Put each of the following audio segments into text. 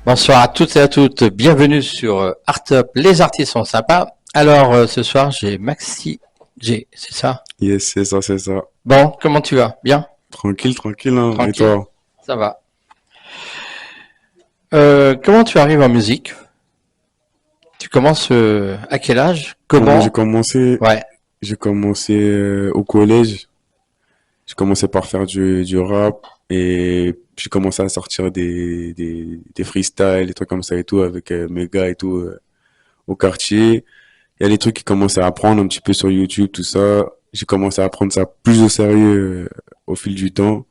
Bonsoir à toutes et à toutes, bienvenue sur Art Up, les artistes sont sympas. Alors ce soir j'ai Maxi G, c'est ça? Yes, c'est ça, c'est ça. Bon, comment tu vas? Bien? Tranquille, tranquille, hein. Et Tranquille? toi? Ça va. Comment tu arrives en musique? Tu commences à quel âge? Bon, moi, Comment? Ouais. j'ai commencé au collège. J'ai commencé par faire du rap et puis j'ai commencé à sortir des freestyles, des trucs comme ça et tout avec mes gars et tout au quartier. Il y a des trucs qui commençaient à apprendre un petit peu sur YouTube, tout ça. J'ai commencé à prendre ça plus au sérieux au fil du temps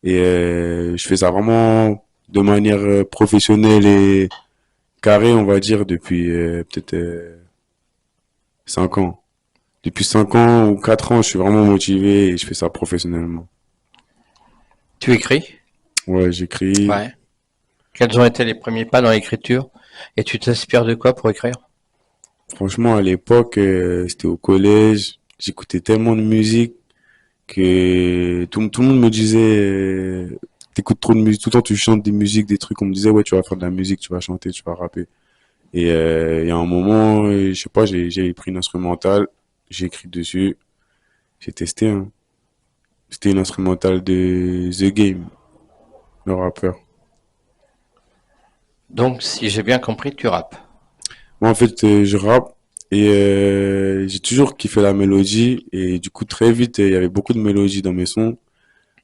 et je fais ça vraiment de manière professionnelle et carrée, on va dire, depuis peut-être 5 ans. Depuis 5 ans ou 4 ans, je suis vraiment motivé et je fais ça professionnellement. Tu écris? Ouais, j'écris. Ouais. Quels ont été les premiers pas dans l'écriture? Et tu t'inspires de quoi pour écrire? Franchement, à l'époque, c'était au collège. J'écoutais tellement de musique que tout le monde me disait, t'écoutes trop de musique, tout le temps tu chantes des musiques, des trucs. On me disait, ouais, tu vas faire de la musique, tu vas chanter, tu vas rapper. Et il y a un moment, je sais pas, j'ai pris une instrumentale, j'ai écrit dessus, j'ai testé, hein. C'était une instrumentale de The Game, le rappeur. Donc si j'ai bien compris, tu rappes. Moi, en fait, je rappe et j'ai toujours kiffé la mélodie et du coup, très vite, il y avait beaucoup de mélodies dans mes sons.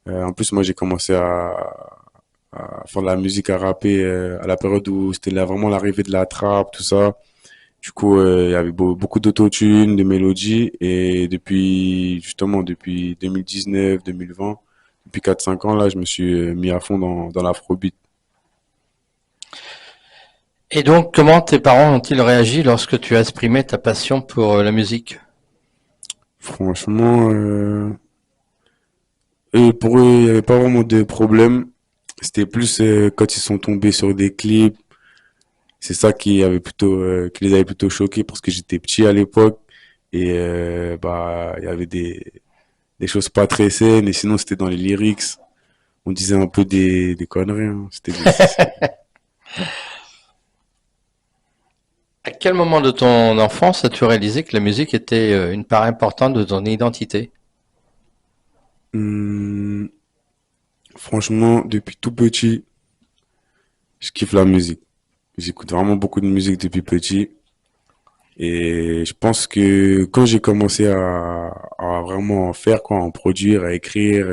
En plus, moi, j'ai commencé à faire de la musique, à rapper à la période où c'était là vraiment l'arrivée de la trappe, tout ça. Du coup, il y avait beaucoup d'autotune, de mélodies et justement, depuis 2019, 2020, depuis 4-5 ans, là, je me suis mis à fond dans l'afrobeat. Et donc comment tes parents ont-ils réagi lorsque tu as exprimé ta passion pour la musique? Franchement, pour eux, il n'y avait pas vraiment de problème. C'était plus quand ils sont tombés sur des clips. C'est ça qui les avait plutôt choqués parce que j'étais petit à l'époque et bah il y avait des choses pas très saines et sinon c'était dans les lyrics. On disait un peu des conneries, hein. À quel moment de ton enfance as-tu réalisé que la musique était une part importante de ton identité? Hum, franchement, depuis tout petit, je kiffe la musique. J'écoute vraiment beaucoup de musique depuis petit. Et je pense que quand j'ai commencé à vraiment en faire, quoi, en produire, à écrire,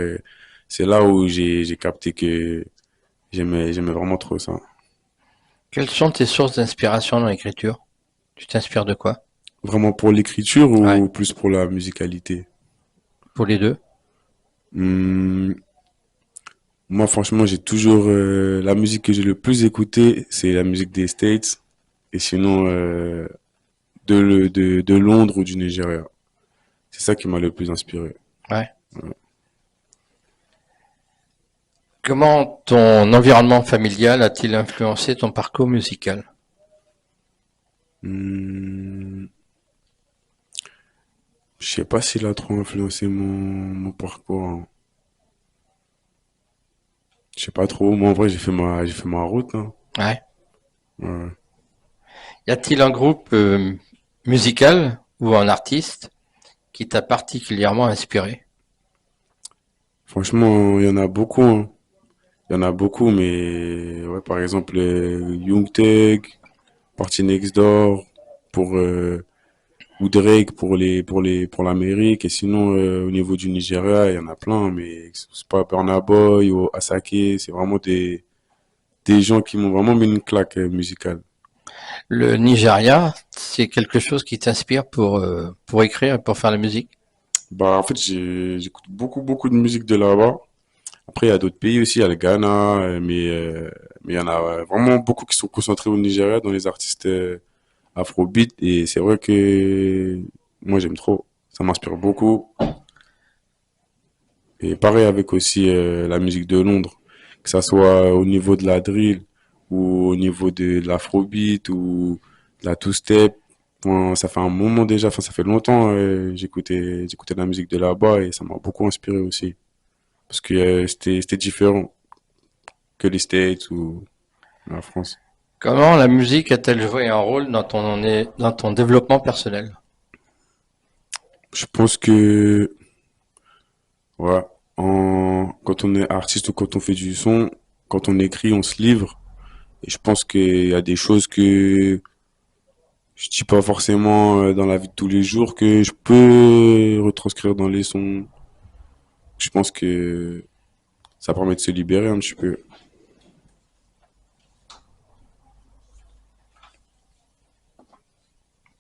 c'est là où j'ai capté que j'aimais vraiment trop ça. Quelles sont tes sources d'inspiration dans l'écriture? Tu t'inspires de quoi? Vraiment pour l'écriture Ouais, ou plus pour la musicalité? pour les deux. Hum, moi, franchement, j'ai toujours la musique que j'ai le plus écoutée, c'est la musique des States et sinon de Londres ou du Nigeria. C'est ça qui m'a le plus inspiré. Ouais. Comment ton environnement familial a-t-il influencé ton parcours musical? Hum, je sais pas s'il a trop influencé mon parcours, hein. Je sais pas trop. Moi, en vrai, j'ai fait ma route, hein. Ouais. Ouais. Y a-t-il un groupe musical ou un artiste qui t'a particulièrement inspiré? Franchement, il y en a beaucoup, hein. Il y en a beaucoup, mais ouais, par exemple, Young Thug, Party Next Door, pour, ou Drake pour l'Amérique. Et sinon, au niveau du Nigeria, il y en a plein, mais c'est pas Burna Boy ou Asake. C'est vraiment des gens qui m'ont vraiment mis une claque musicale. Le Nigeria, c'est quelque chose qui t'inspire pour écrire et pour faire la musique? Bah, en fait, j'écoute beaucoup de musique de là-bas. Après, il y a d'autres pays aussi, il y a le Ghana, mais il y en a vraiment beaucoup qui sont concentrés au Nigeria dans les artistes afrobeat. Et c'est vrai que moi, j'aime trop. Ça m'inspire beaucoup. Et pareil avec aussi la musique de Londres, que ça soit au niveau de la drill ou au niveau de l'afrobeat ou de la two-step. Moi, ça fait un moment déjà, enfin ça fait longtemps j'écoutais de la musique de là-bas et ça m'a beaucoup inspiré aussi parce que c'était différent que les States ou la France. Comment la musique a-t-elle joué un rôle dans ton développement personnel? Je pense que, ouais, quand on est artiste ou quand on fait du son, quand on écrit, on se livre. Et je pense qu'il y a des choses que je dis pas forcément dans la vie de tous les jours que je peux retranscrire dans les sons. Je pense que ça permet de se libérer un petit peu.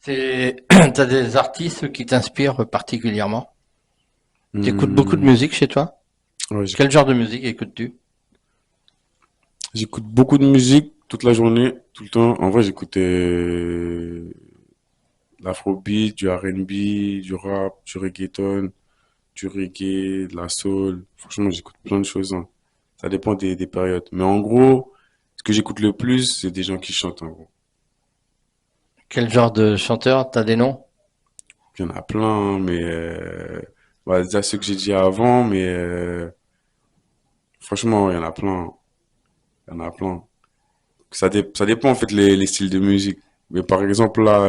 T'as des artistes qui t'inspirent particulièrement? Tu écoutes beaucoup de Hmm, musique chez toi? ouais, Quel genre de musique écoutes-tu? j'écoute beaucoup de musique toute la journée, tout le temps. En vrai, j'écoute l'afrobeat, du R&B, du rap, du reggaeton, du reggae, de la soul. Franchement, j'écoute plein de choses, hein. Ça dépend des périodes. Mais en gros, ce que j'écoute le plus, c'est des gens qui chantent, en gros. Quel genre de chanteur? T'as des noms? Il y en a plein, hein, mais bah, déjà ceux que j'ai dit avant, mais franchement, il y en a plein. Il y en a plein. Ça dépend en fait les styles de musique. Mais par exemple là,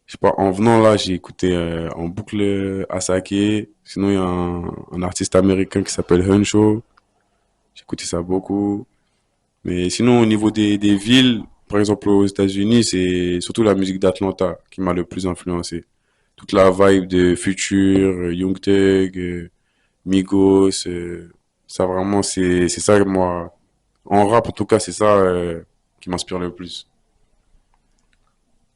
je sais pas, en venant là, j'ai écouté en boucle Asake. Sinon, il y a un artiste américain qui s'appelle Huncho. J'ai écouté ça beaucoup. Mais sinon, au niveau des villes, par exemple aux États-Unis, c'est surtout la musique d'Atlanta qui m'a le plus influencé. Toute la vibe de Future, Young Thug, Migos, ça vraiment, c'est ça, moi, en rap en tout cas, c'est ça qui m'inspire le plus.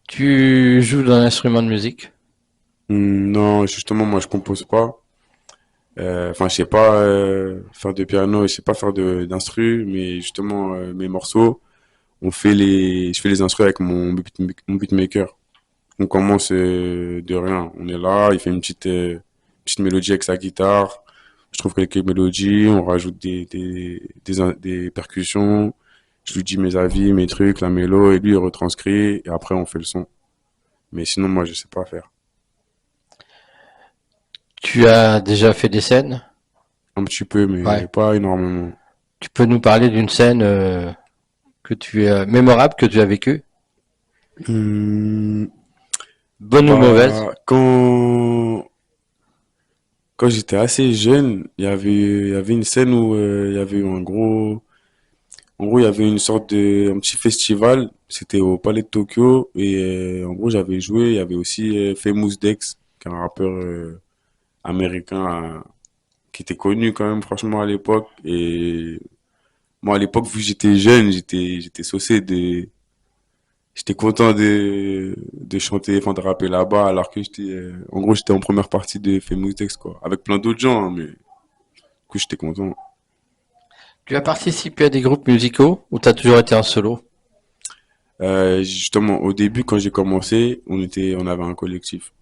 Tu joues d'un instrument de musique? Non, justement, moi, je compose pas. Enfin, je sais pas faire de piano, je sais pas faire d'instru, mais justement, mes morceaux, je fais les instrus avec mon beatmaker. On commence de rien. On est là, il fait une petite mélodie avec sa guitare. Je trouve quelques mélodies, on rajoute des percussions. Je lui dis mes avis, mes trucs, la mélo, et lui il retranscrit, et après on fait le son. Mais sinon, moi, je sais pas faire. Tu as déjà fait des scènes? Un petit peu, Ouais. mais pas énormément. Tu peux nous parler d'une scène que tu as mémorable que tu as vécue, Hum, bonne ou mauvaise? bah, quand j'étais assez jeune, il y avait une scène où il y avait eu en gros, il y avait une sorte un petit festival. C'était au Palais de Tokyo. Et en gros, j'avais joué. Il y avait aussi Famous Dex, qui est un rappeur américain qui était connu quand même, franchement, à l'époque. Et moi, à l'époque, vu que j'étais jeune, j'étais saucé j'étais content de chanter, enfin, de rapper là-bas, alors que en gros, j'étais en première partie de Famous Dex, quoi. Avec plein d'autres gens, hein, mais du coup, j'étais content. Tu as participé à des groupes musicaux ou t'as toujours été en solo? Justement, au début, quand j'ai commencé, on avait un collectif.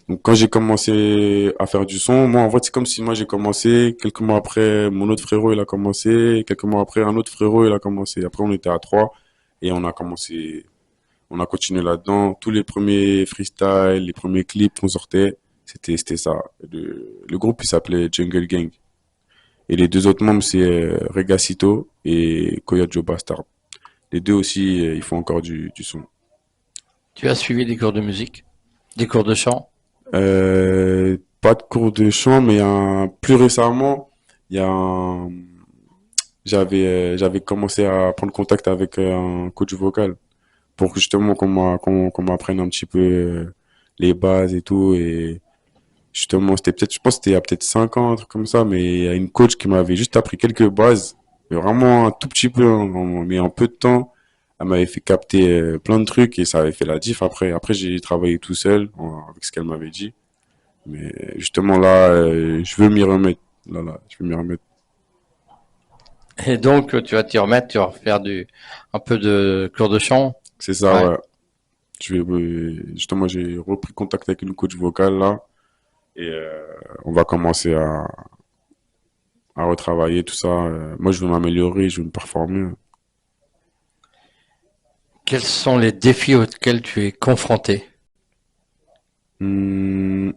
Donc, quand j'ai commencé à faire du son, moi, en fait, c'est comme si moi, j'ai commencé, quelques mois après, mon autre frérot, il a commencé, quelques mois après, un autre frérot, il a commencé. Après, on était à trois et on a continué là-dedans. Tous les premiers freestyles, les premiers clips qu'on sortait, c'était ça. Le groupe, il s'appelait Jungle Gang. Et les deux autres membres, c'est Regacito et Koya Joe Bastard. Les deux aussi, ils font encore du son. Tu as suivi des cours de musique, des cours de chant? Pas de cours de chant, mais plus récemment, il y a j'avais commencé à prendre contact avec un coach vocal pour que justement qu'on m'apprenne un petit peu les bases et tout. Et justement, je pense que c'était il y a peut-être 5 ans, un truc comme ça, mais il y a une coach qui m'avait juste appris quelques bases, mais vraiment un tout petit peu, hein, mais en peu de temps. Elle m'avait fait capter plein de trucs et ça avait fait la diff après. Après, j'ai travaillé tout seul avec ce qu'elle m'avait dit. Mais justement là, je veux m'y remettre. Là, je veux m'y remettre. Et donc, tu vas t'y remettre, tu vas refaire un peu de cours de chant? C'est ça, Ouais. ouais. Justement, j'ai repris contact avec une coach vocale là et on va commencer à retravailler tout ça. Moi, je veux m'améliorer, je veux me performer. Quels sont les défis auxquels tu es confronté? Hmm,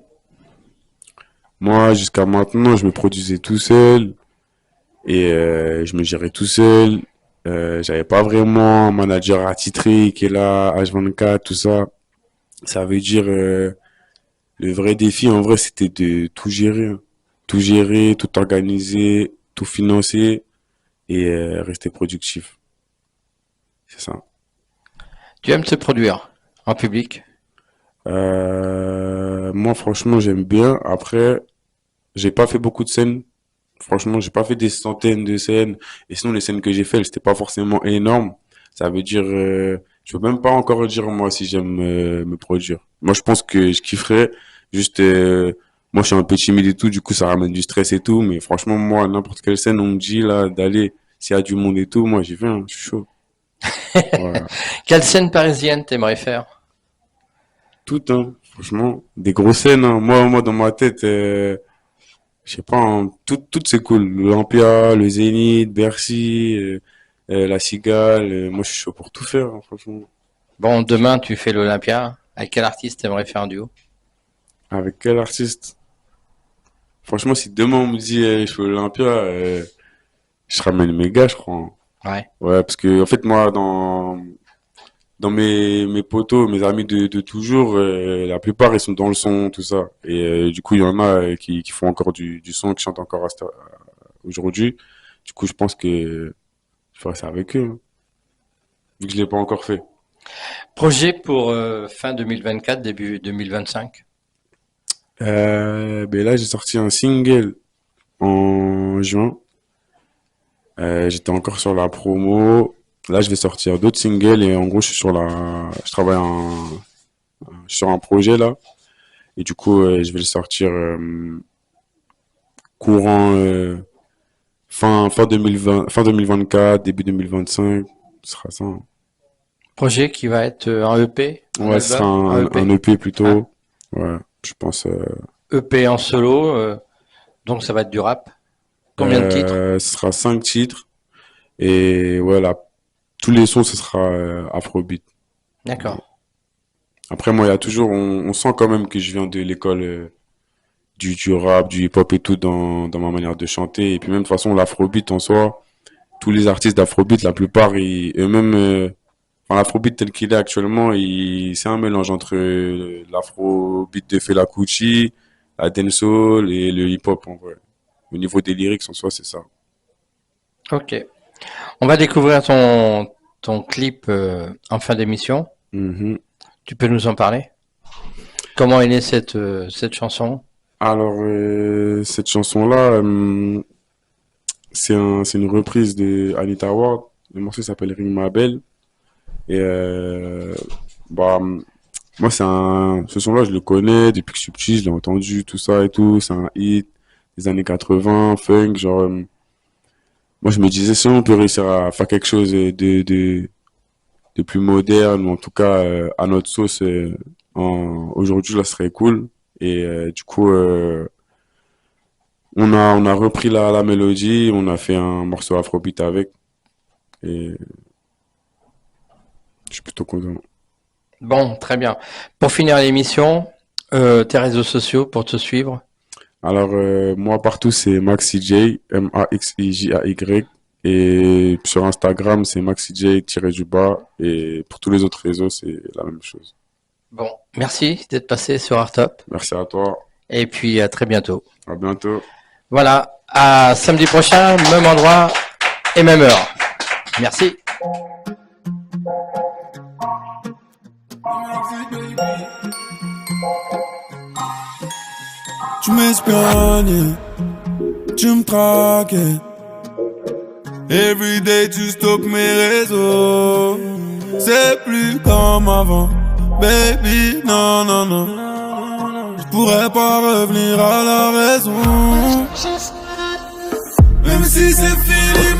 moi, jusqu'à maintenant, je me produisais tout seul et je me gérais tout seul. J'avais pas vraiment un manager attitré qui est là, H24, tout ça. Ça veut dire, le vrai défi, en vrai, c'était de tout gérer, hein. Tout gérer, tout organiser, tout financer et rester productif. C'est ça. Tu aimes te produire en public? Moi, franchement, j'aime bien. Après, j'ai pas fait beaucoup de scènes. Franchement, j'ai pas fait des centaines de scènes. Et sinon, les scènes que j'ai faites, c'était pas forcément énorme. Ça veut dire, je peux même pas encore dire moi si j'aime me produire. Moi, je pense que je kifferais. Juste, moi, je suis un peu timide et tout. Du coup, ça ramène du stress et tout. Mais franchement, moi, n'importe quelle scène, on me dit là d'aller. S'il y a du monde et tout, moi, j'y vais, hein, je suis chaud. Voilà. Quelle scène parisienne t'aimerais faire? Tout, hein. Franchement, des grosses scènes, hein. Moi, dans ma tête, je sais pas, hein, tout c'est cool. L'Olympia, le Zénith, Bercy, la Cigale. Moi, je suis chaud pour tout faire, hein, franchement. Bon, demain, tu fais l'Olympia. Avec quel artiste t'aimerais faire un duo? Avec quel artiste? Franchement, si demain on me dit je fais l'Olympia, je ramène mes gars, je crois, hein. Ouais. Ouais, parce que en fait, moi, dans mes potos, mes amis de toujours, la plupart ils sont dans le son, tout ça. Et du coup, il y en a qui font encore du son, qui chantent encore aujourd'hui. Du coup, je pense que je ferai ça avec eux, hein, vu que je l'ai pas encore fait. Projet pour fin 2024, début 2025? Ben là, j'ai sorti un single en juin. J'étais encore sur la promo. Là, je vais sortir d'autres singles et en gros, je travaille sur un projet là. Et du coup, je vais le sortir courant fin 2020, fin 2024, début 2025. Ce sera ça, hein. Projet qui va être un EP, un Ouais, ce sera album, un un EP. EP Hein? plutôt. Ouais, je pense. EP en solo, donc ça va être du rap. Combien de titres? Ce sera 5 titres. Et voilà, tous les sons, ce sera Afrobeat. D'accord. Après, moi, il y a toujours, on sent quand même que je viens de l'école du rap, du hip-hop et tout dans ma manière de chanter. Et puis même, de toute façon, l'Afrobeat en soi, tous les artistes d'Afrobeat, la plupart, eux-mêmes, enfin, l'Afrobeat tel qu'il est actuellement, c'est un mélange entre l'Afrobeat de Fela Kuti, la dancehall et le hip-hop en vrai. Au niveau des lyrics en soi, c'est ça. Ok. On va découvrir ton clip en fin d'émission. Mhm. Tu peux nous en parler? Comment est née cette chanson? Alors, cette chanson-là, c'est une reprise de Anita Ward. Le morceau s'appelle Ring My Bell. Et bah, moi, ce son-là, je le connais depuis que je suis petit, je l'ai entendu, tout ça et tout. C'est un hit des années 80, funk. Genre, moi, je me disais, si on peut réussir à faire quelque chose de plus moderne, ou en tout cas à notre sauce, aujourd'hui, là, ce serait cool. Et du coup, on a repris la mélodie, on a fait un morceau afrobeat avec. Et je suis plutôt content. Bon, très bien. Pour finir l'émission, tes réseaux sociaux pour te suivre. Alors, moi, partout, c'est MaxiJ, MAXIJAY. Et sur Instagram, c'est MaxiJ-du-bas. Et pour tous les autres réseaux, c'est la même chose. Bon, merci d'être passé sur Artop. Merci à toi. Et puis à très bientôt. À bientôt. Voilà, à samedi prochain, même endroit et même heure. Merci. Tu m'espionnais, tu me traquais. Everyday tu stockes mes réseaux. C'est plus comme avant, baby, non, non, non. Je pourrais pas revenir à la raison. Même si c'est fini,